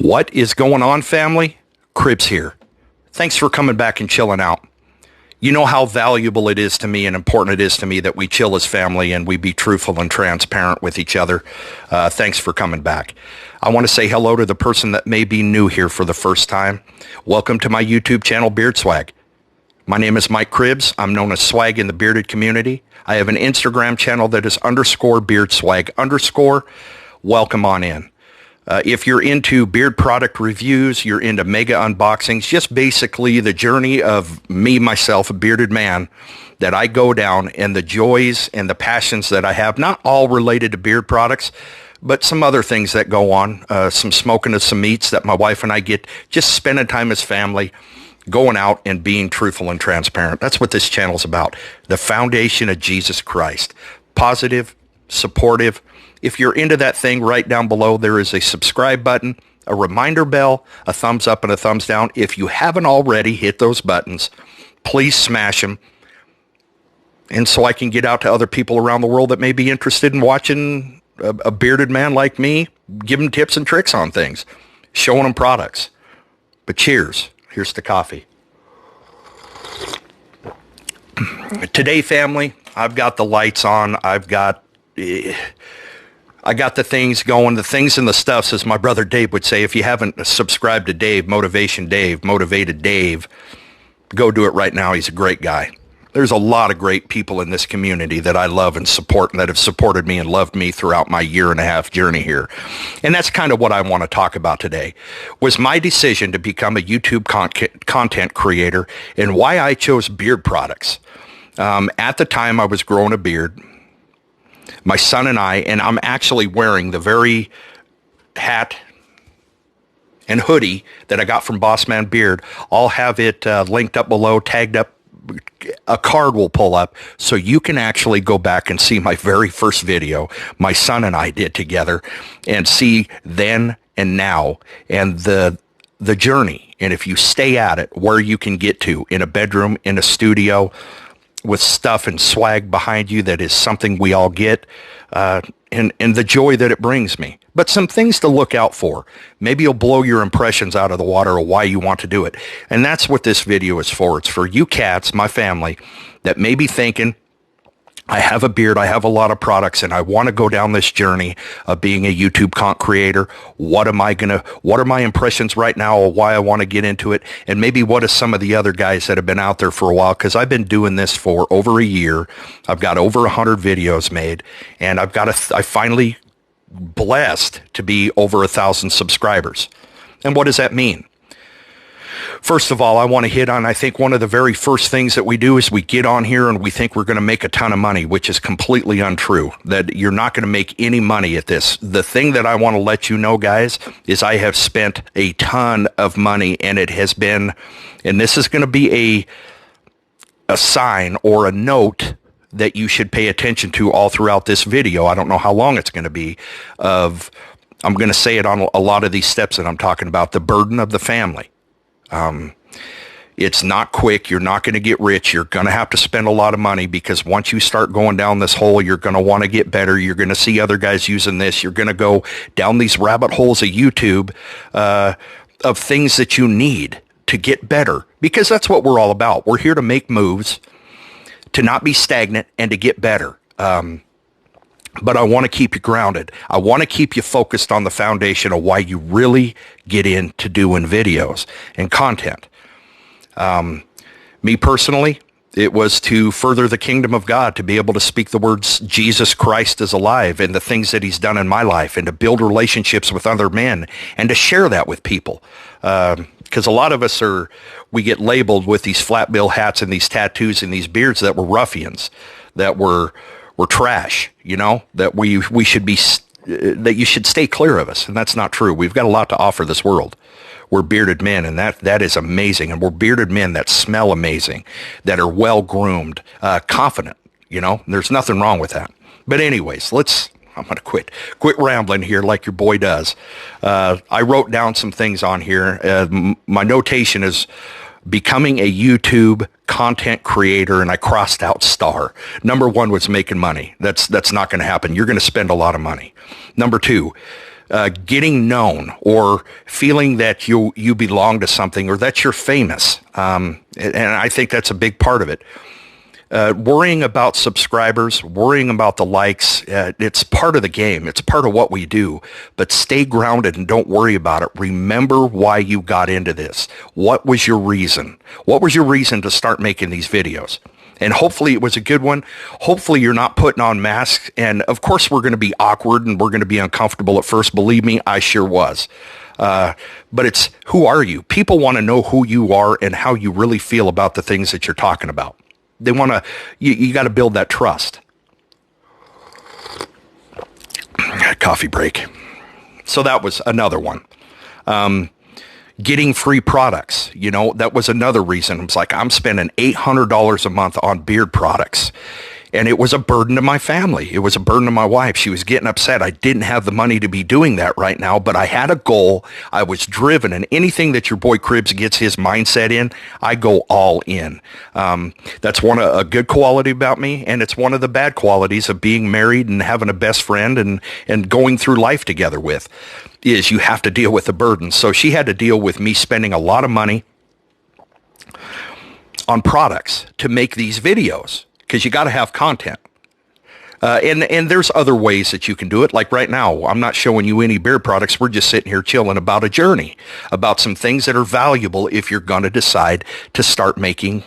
What is going on, family? Cribs here. Thanks for coming back and chilling out. You know how valuable it is to me and important it is to me that we chill as family and we be truthful and transparent with each other. Thanks for coming back. I want to say hello to the person that may be new here for the first time. Welcome to my YouTube channel, Beard Swag. My name is Mike Cribs. I'm known as Swag in the bearded community. I have an Instagram channel that is _beardswag_. Welcome on in. If you're into beard product reviews, you're into mega unboxings, just basically the journey of me, myself, a bearded man, that I go down and the joys and the passions that I have, not all related to beard products, but some other things that go on, some smoking of some meats that my wife and I get, just spending time as family, going out and being truthful and transparent. That's what this channel's about. The foundation of Jesus Christ. Positive, supportive. If you're into that thing, right down below, there is a subscribe button, a reminder bell, a thumbs up and a thumbs down. If you haven't already hit those buttons, please smash them. And so I can get out to other people around the world that may be interested in watching a bearded man like me, give them tips and tricks on things, showing them products. But cheers. Here's the coffee. Today, family, I've got the lights on. I got the things going, the things and the stuffs, as my brother Dave would say. If you haven't subscribed to Dave, Motivated Dave, go do it right now. He's a great guy. There's a lot of great people in this community that I love and support and that have supported me and loved me throughout my 1.5 year journey here. And that's kind of what I want to talk about today, was my decision to become a YouTube content creator and why I chose beard products. At the time I was growing a beard, my son and I'm actually wearing the very hat and hoodie that I got from Boss Man Beard. I'll have it linked up below, tagged up. A card will pull up so you can actually go back and see my very first video my son and I did together and see then and now and the journey. And if you stay at it, where you can get to in a bedroom, in a studio, with stuff and swag behind you, that is something we all get, and the joy that it brings me. But some things to look out for. Maybe you'll blow your impressions out of the water of why you want to do it. And that's what this video is for. It's for you cats, my family, that may be thinking, I have a beard, I have a lot of products, and I want to go down this journey of being a YouTube content creator. What are my impressions right now of why I want to get into it? And maybe what are some of the other guys that have been out there for a while? Because I've been doing this for over a year. I've got over 100 videos made, and I finally blessed to be over 1,000 subscribers. And what does that mean? First of all, I want to hit on, I think one of the very first things that we do is we get on here and we think we're going to make a ton of money, which is completely untrue, that you're not going to make any money at this. The thing that I want to let you know, guys, is I have spent a ton of money, and it has been, and this is going to be a sign or a note that you should pay attention to all throughout this video. I don't know how long it's going to be I'm going to say it on a lot of these steps that I'm talking about, the burden of the family. It's not quick. You're not going to get rich. You're going to have to spend a lot of money, because once you start going down this hole, you're going to want to get better. You're going to see other guys using this. You're going to go down these rabbit holes of YouTube, of things that you need to get better, because that's what we're all about. We're here to make moves, to not be stagnant, and to get better. But I want to keep you grounded. I want to keep you focused on the foundation of why you really get into doing videos and content. Me personally, it was to further the kingdom of God, to be able to speak the words Jesus Christ is alive and the things that he's done in my life, and to build relationships with other men and to share that with people. Because a lot of us we get labeled with these flat bill hats and these tattoos and these beards that were ruffians, that were trash, that we should be, that you should stay clear of us. And that's not true. We've got a lot to offer this world. We're bearded men, and that is amazing. And we're bearded men that smell amazing, that are well groomed, confident, there's nothing wrong with that. But anyways, I'm going to quit rambling here like your boy does. I wrote down some things on here. My notation is becoming a YouTube content creator, and I crossed out star. Number one was making money. That's not going to happen. You're going to spend a lot of money. Number two, getting known or feeling that you belong to something or that you're famous. And I think that's a big part of it. Worrying about subscribers, worrying about the likes, it's part of the game. It's part of what we do. But stay grounded and don't worry about it. Remember why you got into this. What was your reason? What was your reason to start making these videos? And hopefully it was a good one. Hopefully you're not putting on masks. And of course we're going to be awkward and we're going to be uncomfortable at first. Believe me, I sure was. But it's, who are you? People want to know who you are and how you really feel about the things that you're talking about. They want to, you got to build that trust. Coffee break. So that was another one. Getting free products, that was another reason. It was like, I'm spending $800 a month on beard products. And it was a burden to my family. It was a burden to my wife. She was getting upset. I didn't have the money to be doing that right now, but I had a goal. I was driven, and anything that your boy Cribbs gets his mindset in, I go all in. That's a good quality about me, and it's one of the bad qualities of being married and having a best friend and going through life together with, is you have to deal with the burden. So she had to deal with me spending a lot of money on products to make these videos, because you got to have content. And there's other ways that you can do it. Like right now, I'm not showing you any beard products. We're just sitting here chilling about a journey, about some things that are valuable if you're going to decide to start making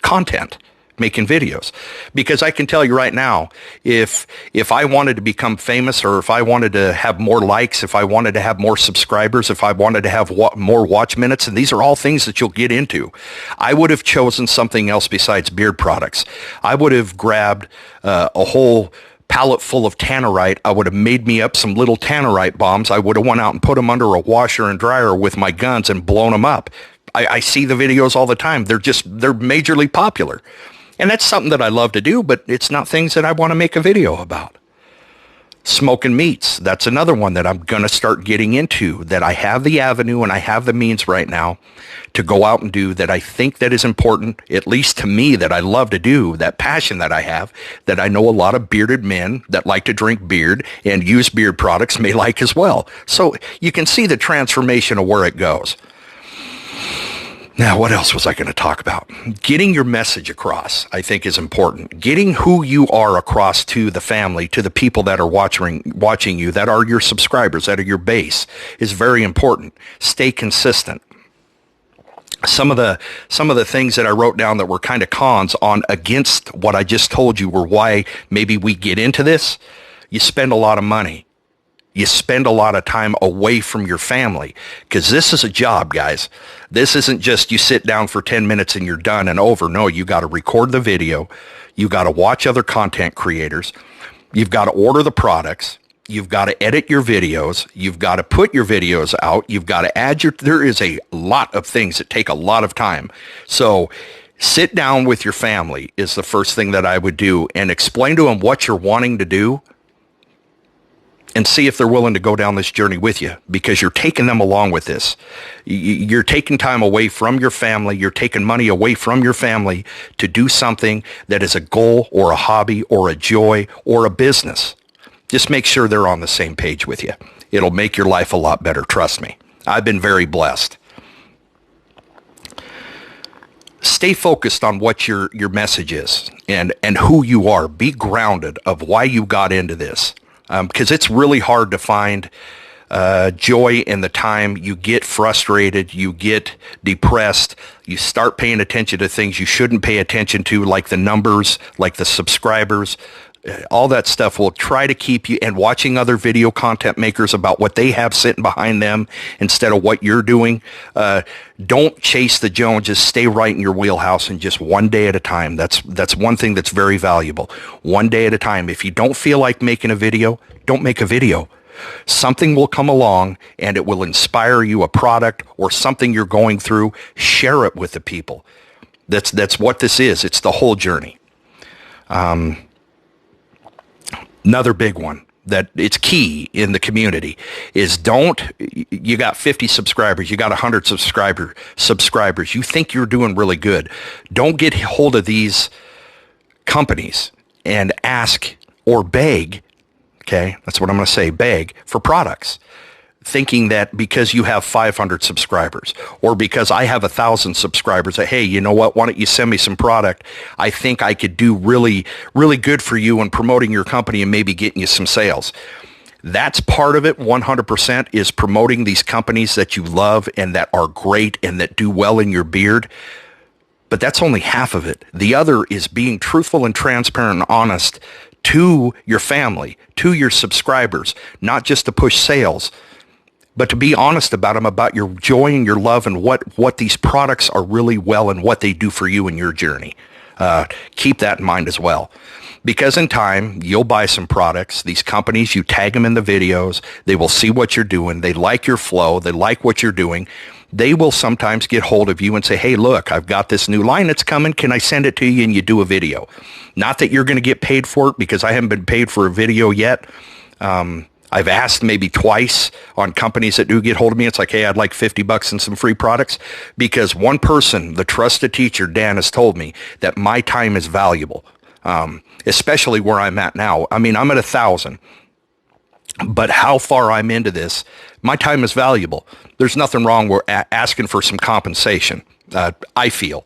content, making videos. Because I can tell you right now, if I wanted to become famous, or if I wanted to have more likes, if I wanted to have more subscribers, if I wanted to have more watch minutes, and these are all things that you'll get into, I would have chosen something else besides beard products. I would have grabbed a whole pallet full of tannerite. I would have made me up some little tannerite bombs. I would have went out and put them under a washer and dryer with my guns and blown them up. I see the videos all the time. They're majorly popular. And that's something that I love to do, but it's not things that I want to make a video about. Smoking meats, that's another one that I'm going to start getting into, that I have the avenue and I have the means right now to go out and do, that I think that is important, at least to me, that I love to do, that passion that I have, that I know a lot of bearded men that like to drink beard and use beard products may like as well. So you can see the transformation of where it goes. Now, what else was I going to talk about? Getting your message across, I think, is important. Getting who you are across to the family, to the people that are watching you, that are your subscribers, that are your base, is very important. Stay consistent. Some of the things that I wrote down that were kind of cons on against what I just told you were why maybe we get into this. You spend a lot of money. You spend a lot of time away from your family, because this is a job, guys. This isn't just you sit down for 10 minutes and you're done and over. No, you got to record the video. You got to watch other content creators. You've got to order the products. You've got to edit your videos. You've got to put your videos out. You've got to add there is a lot of things that take a lot of time. So sit down with your family is the first thing that I would do, and explain to them what you're wanting to do, and see if they're willing to go down this journey with you, because you're taking them along with this. You're taking time away from your family. You're taking money away from your family to do something that is a goal or a hobby or a joy or a business. Just make sure they're on the same page with you. It'll make your life a lot better. Trust me. I've been very blessed. Stay focused on what your message is and who you are. Be grounded of why you got into this. Because it's really hard to find joy in the time you get frustrated, you get depressed, you start paying attention to things you shouldn't pay attention to, like the numbers, like the subscribers. All that stuff will try to keep you, and watching other video content makers about what they have sitting behind them instead of what you're doing. Don't chase the Joneses. Stay right in your wheelhouse, and just one day at a time. That's one thing that's very valuable. One day at a time. If you don't feel like making a video, don't make a video. Something will come along and it will inspire you, a product or something you're going through. Share it with the people. That's what this is. It's the whole journey. Another big one that it's key in the community is you got 50 subscribers, you got 100 subscribers, you think you're doing really good. Don't get hold of these companies and ask or beg, Okay, that's what I'm going to say. Beg for products, thinking that because you have 500 subscribers or because I have 1,000 subscribers, that, hey, you know what? Why don't you send me some product? I think I could do really, really good for you in promoting your company and maybe getting you some sales. That's part of it. 100% is promoting these companies that you love and that are great and that do well in your beard. But that's only half of it. The other is being truthful and transparent and honest to your family, to your subscribers, not just to push sales, but to be honest about them, about your joy and your love and what these products are really well and what they do for you in your journey. Keep that in mind as well. Because in time, you'll buy some products. These companies, you tag them in the videos. They will see what you're doing. They like your flow. They like what you're doing. They will sometimes get hold of you and say, hey, look, I've got this new line that's coming. Can I send it to you? And you do a video. Not that you're going to get paid for it, because I haven't been paid for a video yet. I've asked maybe twice on companies that do get hold of me. It's like, hey, I'd like $50 and some free products, because one person, the trusted teacher, Dan, has told me that my time is valuable, especially where I'm at now. I mean, I'm at 1,000, but how far I'm into this, my time is valuable. There's nothing wrong with asking for some compensation, I feel,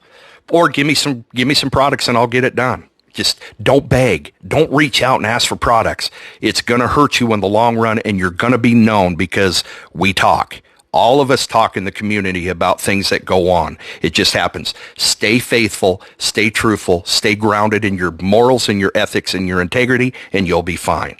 or give me some products and I'll get it done. Just don't beg. Don't reach out and ask for products. It's going to hurt you in the long run, and you're going to be known because we talk. All of us talk in the community about things that go on. It just happens. Stay faithful, stay truthful, stay grounded in your morals and your ethics and your integrity, and you'll be fine.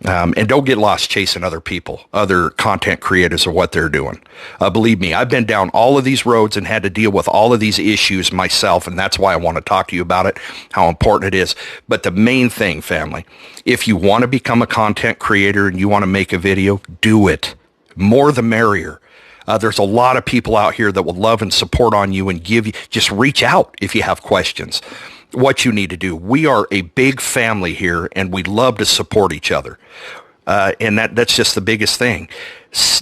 And don't get lost chasing other people, other content creators, or what they're doing. Believe me, I've been down all of these roads and had to deal with all of these issues myself, and that's why I want to talk to you about it, how important it is. But the main thing, family, if you want to become a content creator and you want to make a video, do it. More the merrier. There's a lot of people out here that will love and support on you and give you, just reach out if you have questions. What you need to do. We are a big family here, and we love to support each other. And that's just the biggest thing.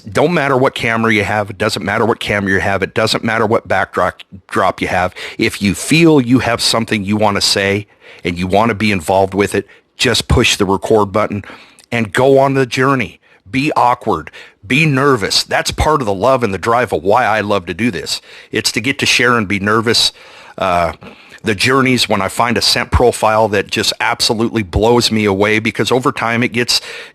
Don't matter what camera you have. It doesn't matter what camera you have. It doesn't matter what backdrop you have. If you feel you have something you want to say and you want to be involved with it, just push the record button and go on the journey. Be awkward. Be nervous. That's part of the love and the drive of why I love to do this. It's to get to share and be nervous. The journeys when I find a scent profile that just absolutely blows me away, because over time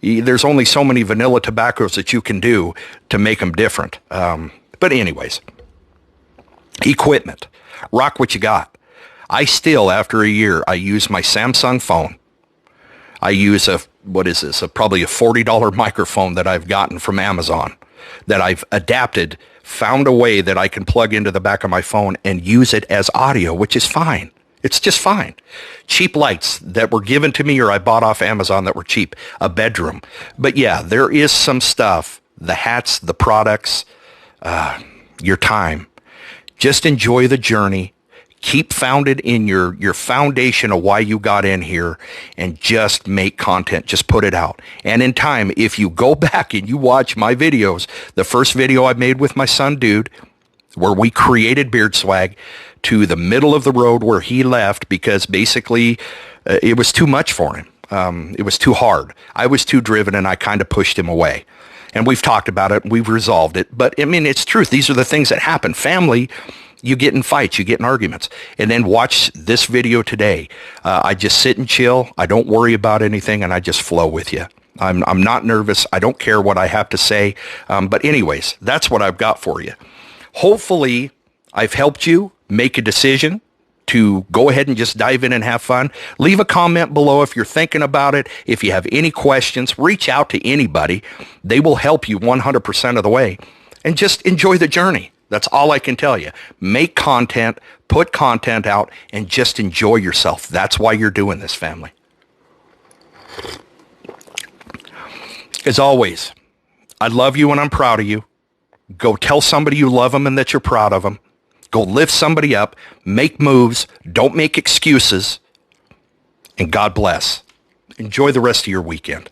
there's only so many vanilla tobaccos that you can do to make them different. But anyways, equipment. Rock what you got. I still, after a year, I use my Samsung phone. I use probably a $40 microphone that I've gotten from Amazon that I've adapted, found a way that I can plug into the back of my phone and use it as audio, which is fine. It's just fine. Cheap lights that were given to me or I bought off Amazon that were cheap. A bedroom. But yeah, there is some stuff, the hats, the products, your time. Just enjoy the journey. Keep founded in your foundation of why you got in here, and just make content. Just put it out. And in time, if you go back and you watch my videos, the first video I made with my son, Dude, where we created Beard Swag, to the middle of the road where he left because basically it was too much for him. It was too hard. I was too driven, and I kind of pushed him away. And we've talked about it. We've resolved it. But, I mean, it's truth. These are the things that happen. Family, you get in fights, you get in arguments. And then watch this video today. I just sit and chill. I don't worry about anything, and I just flow with you. I'm not nervous. I don't care what I have to say. But anyways, that's what I've got for you. Hopefully, I've helped you make a decision to go ahead and just dive in and have fun. Leave a comment below if you're thinking about it. If you have any questions, reach out to anybody. They will help you 100% of the way. And just enjoy the journey. That's all I can tell you. Make content, put content out, and just enjoy yourself. That's why you're doing this, family. As always, I love you and I'm proud of you. Go tell somebody you love them and that you're proud of them. Go lift somebody up. Make moves. Don't make excuses. And God bless. Enjoy the rest of your weekend.